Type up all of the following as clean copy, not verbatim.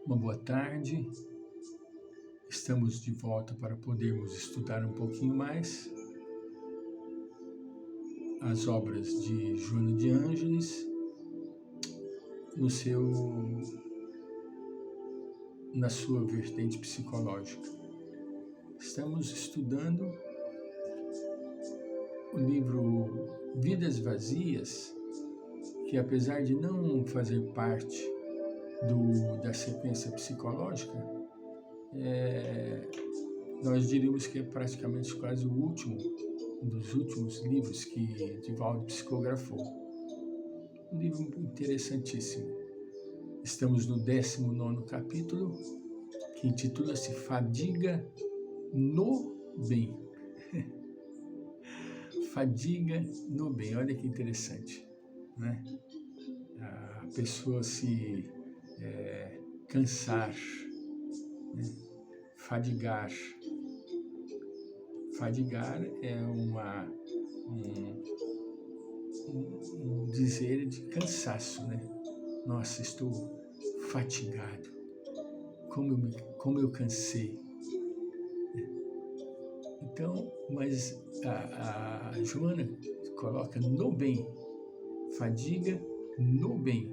Uma boa tarde, estamos de volta para podermos estudar um pouquinho mais as obras de Joana de Ângeles na sua vertente psicológica. Estamos estudando o livro Vidas Vazias, que apesar de não fazer parte da sequência psicológica, nós diríamos que é praticamente quase um dos últimos livros que Divaldo psicografou. Um livro interessantíssimo. Estamos no 19º capítulo, que intitula-se Fadiga no Bem. Fadiga no Bem, olha que interessante, né? A pessoa se cansar, né? Fadigar. Fadigar é um dizer de cansaço, né? Nossa, estou fatigado. Como eu cansei. Então, mas a Joana coloca no bem. Fadiga no bem.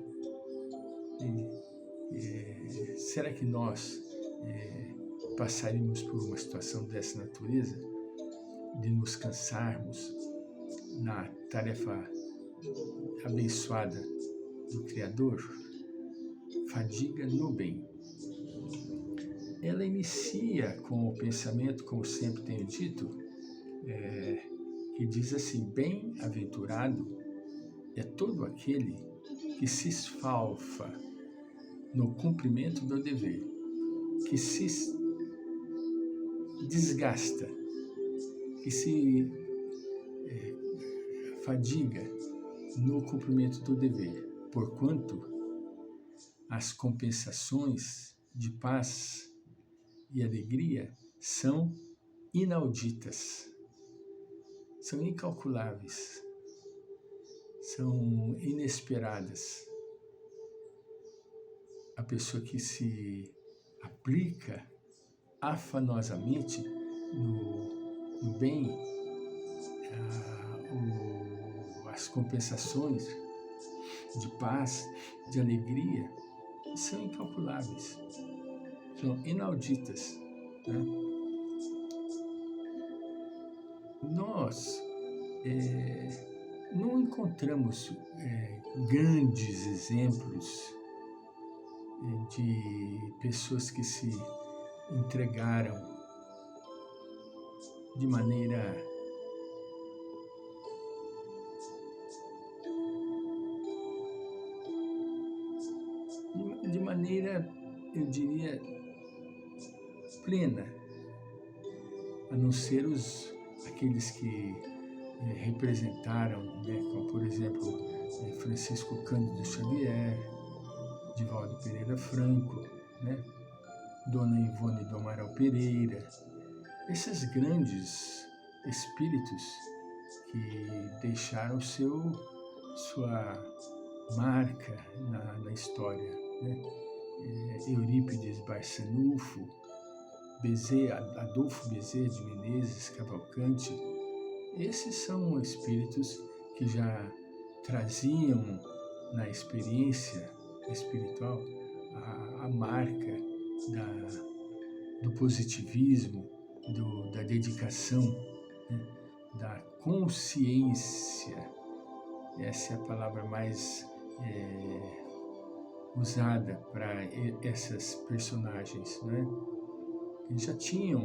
Será que nós passaríamos por uma situação dessa natureza, de nos cansarmos na tarefa abençoada do Criador? Fadiga no bem. Ela inicia com o pensamento, como sempre tenho dito, que diz assim: bem-aventurado é todo aquele que se esfalfa no cumprimento do dever, que se desgasta, que se fadiga no cumprimento do dever, porquanto as compensações de paz e alegria são inauditas, são incalculáveis, são inesperadas. A pessoa que se aplica afanosamente no bem, as compensações de paz, de alegria, são incalculáveis, são inauditas, né? Nós não encontramos grandes exemplos de pessoas que se entregaram de maneira eu diria, plena, a não ser aqueles que representaram, né, como por exemplo Francisco Cândido Xavier, Divaldo Pereira Franco, né, Dona Ivone do Amaral Pereira, esses grandes espíritos que deixaram sua marca na história, né? Eurípides Barçanufo, Adolfo Bezerra de Menezes Cavalcante, esses são espíritos que já traziam na experiência espiritual a marca do positivismo, da dedicação, né? Da consciência. Essa é a palavra mais usada para essas personagens, né? Eles já tinham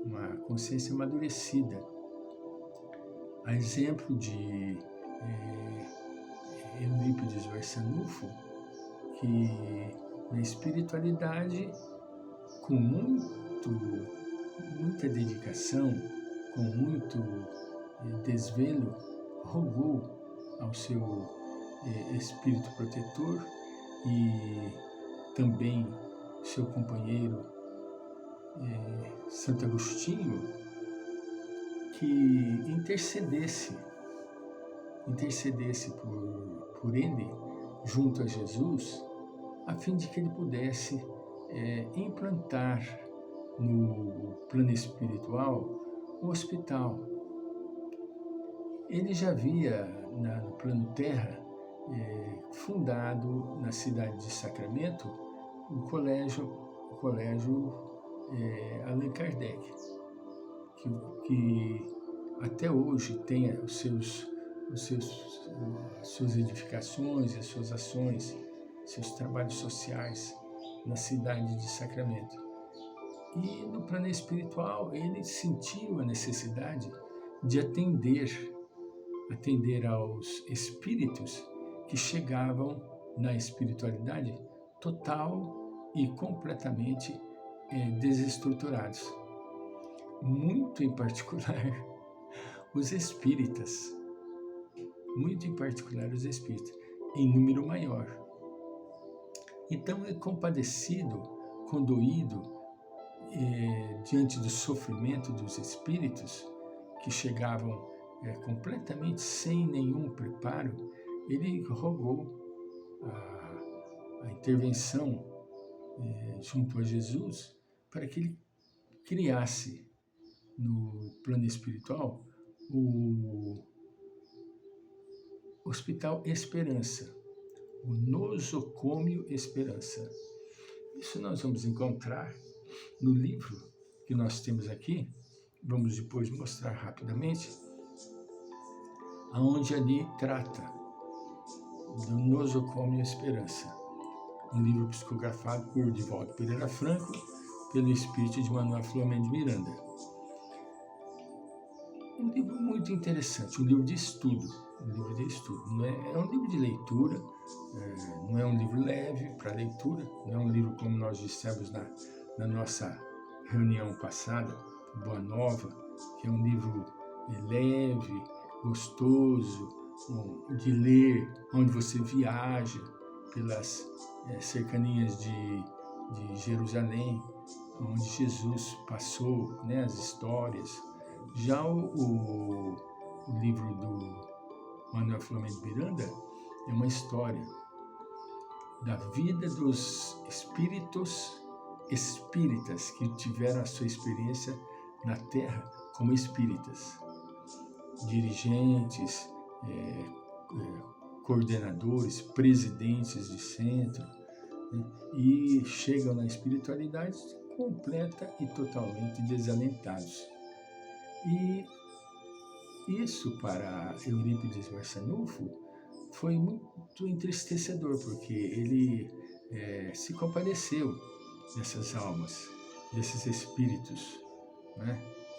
uma consciência amadurecida. A exemplo de Eurípides Barçanufo, que na espiritualidade, com muita dedicação, com muito desvelo, rogou ao seu espírito protetor e também seu companheiro Santo Agostinho, que intercedesse por ele junto a Jesus, a fim de que ele pudesse implantar no plano espiritual o hospital. Ele já havia, no plano terra, fundado na cidade de Sacramento o colégio Allan Kardec, que até hoje tem suas edificações, as suas ações, seus trabalhos sociais na cidade de Sacramento. E no plano espiritual, ele sentiu a necessidade de atender aos espíritos que chegavam na espiritualidade total e completamente desestruturados. Muito em particular, os espíritas. Muito em particular, os espíritas, em número maior. Então, é compadecido, condoído, diante do sofrimento dos espíritos que chegavam completamente sem nenhum preparo, ele rogou a intervenção junto a Jesus para que ele criasse no plano espiritual o Hospital Esperança, o Nosocômio Esperança. Isso nós vamos encontrar no livro que nós temos aqui, vamos depois mostrar rapidamente, aonde ali trata do Nosocômio Esperança, um livro psicografado por Divaldo Pereira Franco, pelo espírito de Manuel Filomeno de Miranda. Um livro muito interessante, um livro de estudo, não é um livro de leitura, não é um livro leve para leitura, não é um livro como nós dissemos na nossa reunião passada, Boa Nova, que é um livro leve, gostoso, de ler, onde você viaja pelas cercanias de Jerusalém, onde Jesus passou, as histórias. Já o livro do Manuel Filomeno de Miranda é uma história da vida dos espíritas que tiveram a sua experiência na Terra como espíritas, dirigentes, coordenadores, presidentes de centro, e chegam na espiritualidade completa e totalmente desalentados. E isso para Eurípides Barçanufo foi muito entristecedor, porque ele se compadeceu dessas almas, desses espíritos,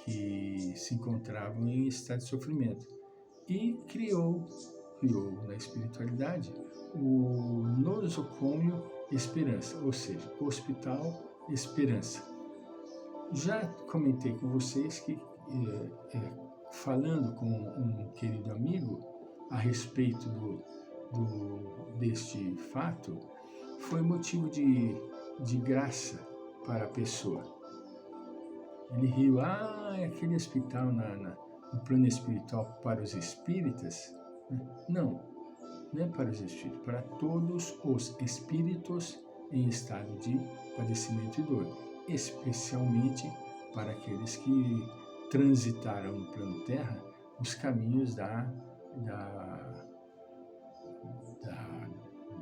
que se encontravam em estado de sofrimento, e criou na espiritualidade o Nosocômio Esperança, ou seja, o Hospital Esperança. Já comentei com vocês que, falando com um querido amigo a respeito deste fato, foi motivo de graça para a pessoa. Ele riu, é aquele hospital no plano espiritual para os espíritas? Não é para os espíritos, para todos os espíritos em estado de padecimento e dor, especialmente para aqueles que transitaram no plano Terra os caminhos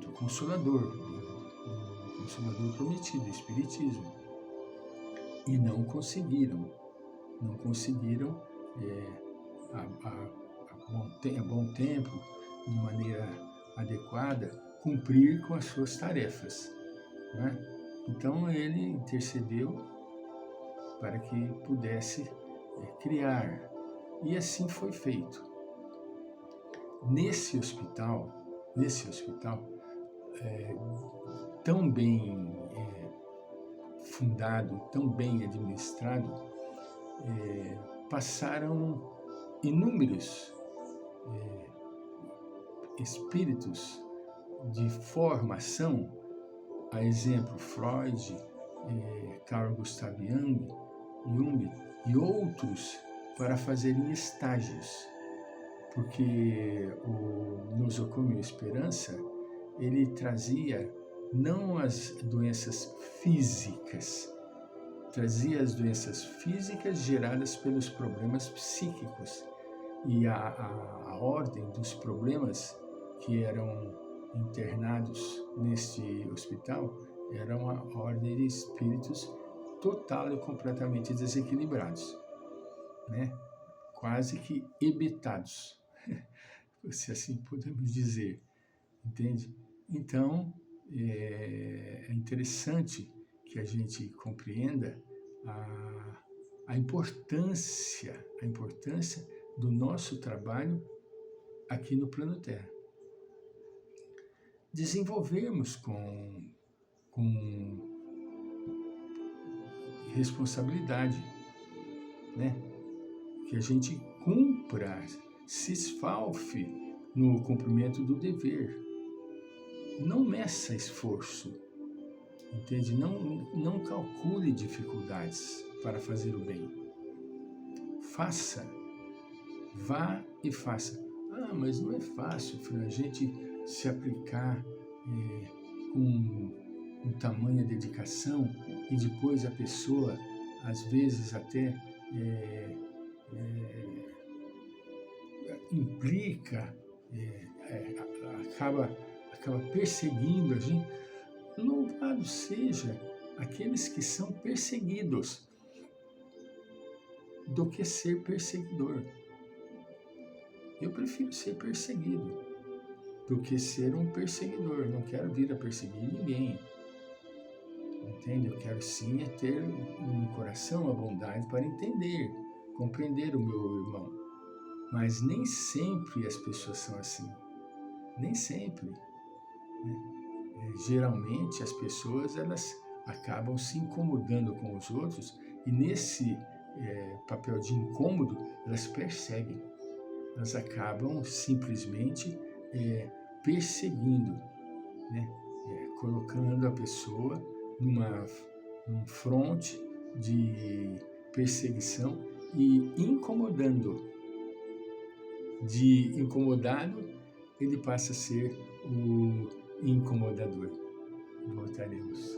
do Consolador, do Consolador prometido, do Espiritismo, e não conseguiram a bom tempo, de maneira adequada, cumprir com as suas tarefas. Então ele intercedeu para que pudesse criar, e assim foi feito. Nesse hospital, tão bem fundado, tão bem administrado, passaram inúmeros espíritos de formação, a exemplo Freud, Carl Gustav Jung e outros, para fazerem estágios, porque o Nosocômio Esperança, ele trazia não as doenças físicas, trazia as doenças físicas geradas pelos problemas psíquicos. E a ordem dos problemas que eram internados neste hospital era uma ordem de espíritos total e completamente desequilibrados, né? Quase que hebetados, se assim podemos dizer, entende? Então, é interessante que a gente compreenda a importância do nosso trabalho aqui no plano Terra. Desenvolvermos com responsabilidade, né? Que a gente cumpra, se esfalfe no cumprimento do dever. Não meça esforço, entende? Não calcule dificuldades para fazer o bem. Faça, vá e faça. Ah, mas não é fácil, filho, a gente se aplicar com tamanha dedicação e depois a pessoa, às vezes até implica, acaba perseguindo a gente. Louvado seja aqueles que são perseguidos do que ser perseguidor. Eu prefiro ser perseguido do que ser um perseguidor. Não quero vir a perseguir ninguém. Entende? Eu quero sim ter no coração a bondade para entender, compreender o meu irmão. Mas nem sempre as pessoas são assim. Nem sempre. Geralmente as pessoas elas acabam se incomodando com os outros e nesse papel de incômodo elas perseguem. Elas acabam simplesmente perseguindo, né? Colocando a pessoa num fronte de perseguição e incomodando. De incomodado, ele passa a ser o incomodador. Voltaremos.